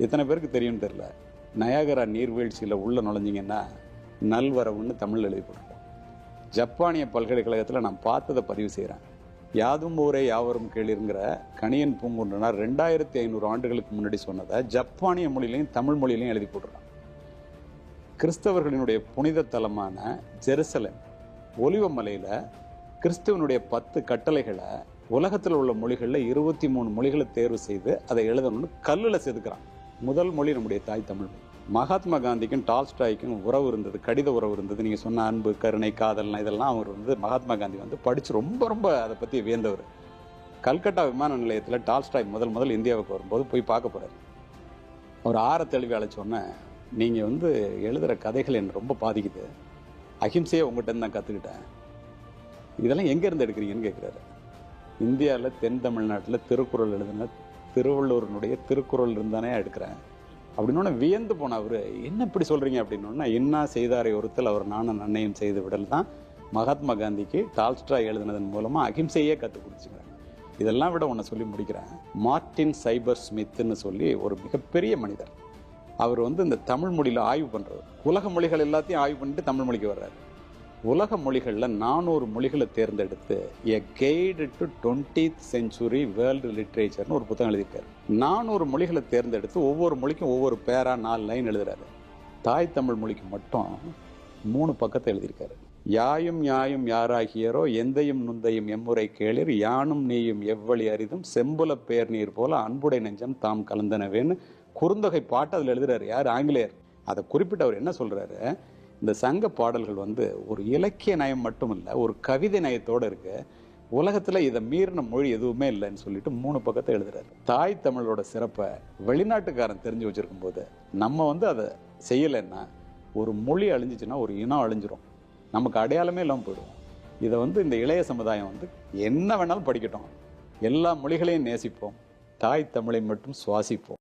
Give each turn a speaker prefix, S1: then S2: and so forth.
S1: எத்தனை பேருக்கு தெரியும்னு தெரியல. நயாகரா நீர்வீழ்ச்சியில் உள்ள நுழைஞ்சிங்கன்னா நல்வரவுன்னு தமிழ் எழுதி போட்டிருக்கோம். ஜப்பானிய பல்கலைக்கழகத்தில் நான் பார்த்ததை பதிவு செய்கிறேன். யாதும் ஊரே யாவரும் கேளிருங்கிற கணியன் பூங்குன்றனார் 2500 ஆண்டுகளுக்கு முன்னாடி சொன்னதை ஜப்பானிய மொழியிலையும் தமிழ் மொழியிலையும் எழுதி போட்டிருக்கான். கிறிஸ்தவர்களினுடைய புனித தலமான ஜெருசலேம் ஒலிவமலையில் கிறிஸ்துவனுடைய 10 கட்டளைகளை உலகத்தில் உள்ள மொழிகளில் 23 மொழிகளை தேர்வு செய்து அதை எழுதணும்னு கல்லில் செதுக்கிறான். முதல் மொழி நம்முடைய தாய் தமிழ் மொழி. மகாத்மா காந்திக்கும் டால்ஸ்டாய்க்கும் உறவு இருந்தது, கடித உறவு இருந்தது. நீங்கள் சொன்ன அன்பு, கருணை, காதல்னா இதெல்லாம் அவர் மகாத்மா காந்தி படித்து ரொம்ப அதை பற்றி வியந்தவர். கல்கட்டா விமான நிலையத்தில் டால்ஸ்டாய் முதல் இந்தியாவுக்கு வரும்போது போய் பார்க்க போகிறார். அவர் தெளிவாக அழைச்சோன்னே, நீங்கள் எழுதுகிற கதைகள் என்னை ரொம்ப பாதிக்குது, அஹிம்சையை உங்கள்கிட்ட நான் கற்றுக்கிட்டேன், இதெல்லாம் எங்கேருந்து எடுக்கிறீங்கன்னு கேட்குறாரு. இந்தியாவில் தென் தமிழ்நாட்டில் திருக்குறள் எழுதுன திருவள்ளுவருடைய திருக்குறள் இருந்தானே எடுக்கிறேன் அப்படின்னோடனே வியந்து போன அவர், என்ன இப்படி சொல்கிறீங்க அப்படின்னோடனே, என்ன செய்தாரை ஒருத்தல் அவர் நானும் நன்னையும் செய்து விடல் தான் மகாத்மா காந்திக்கு டால்ஸ்டாய் எழுதினதன் மூலமாக அகிம்சையே கற்றுக் கொடுத்துக்கிறாங்க. இதெல்லாம் விட ஒன்று சொல்லி முடிக்கிறேன். மார்ட்டின் சைபர் ஸ்மித்னு சொல்லி ஒரு மிகப்பெரிய மனிதர். அவர் இந்த தமிழ் மொழியில் ஆய்வு பண்ணுறவர். உலக மொழிகள் எல்லாத்தையும் ஆய்வு பண்ணிட்டு தமிழ் மொழிக்கு வர்றாரு. உலக மொழிகளில் 400 மொழிகளை தேர்ந்தெடுத்து a guide to 20th century world லிட்ரேச்சர்னு ஒரு புத்தகம் எழுதியிருக்காரு. 400 மொழிகளை தேர்ந்தெடுத்து ஒவ்வொரு மொழிக்கும் ஒவ்வொரு பேரா 4 லைன் எழுதுறாரு. தாய் தமிழ் மொழிக்கு மட்டும் 3 பக்கத்தை எழுதியிருக்காரு. யாயும் யாயும் யாராகியரோ எந்தையும் நுந்தையும் எம்முறை கேளிர் யானும் நீயும் எவ்வளி அரிதும் செம்புல பேர் நீர் போல அன்புடை நெஞ்சம் தாம் கலந்தனவேன்னு குறுந்தொகை பாட்டு அதில் எழுதுறாரு. யார்? ஆங்கிலேயர். அதை குறிப்பிட்டு அவர் என்ன சொல்றாரு, இந்த சங்க பாடல்கள் ஒரு இலக்கிய நயம் மட்டும் இல்லை, ஒரு கவிதை நயத்தோடு இருக்கு, உலகத்தில் இதை மீறின மொழி எதுவுமே இல்லைன்னு சொல்லிட்டு 3 பக்கத்தை எழுதுறாரு. தாய் தமிழோட சிறப்பை வெளிநாட்டுக்காரன் தெரிஞ்சு வச்சிருக்கும் போது நம்ம அதை செய்யலைன்னா ஒரு மொழி அழிஞ்சிச்சுன்னா ஒரு இனம் அழிஞ்சிரும், நமக்கு அடையாளமே இல்லாமல் போயிடுவோம். இதை இந்த இளைய சமுதாயம் என்ன வேணாலும் படிக்கட்டும், எல்லா மொழிகளையும் நேசிப்போம், தாய் தமிழை மட்டும் சுவாசிப்போம்.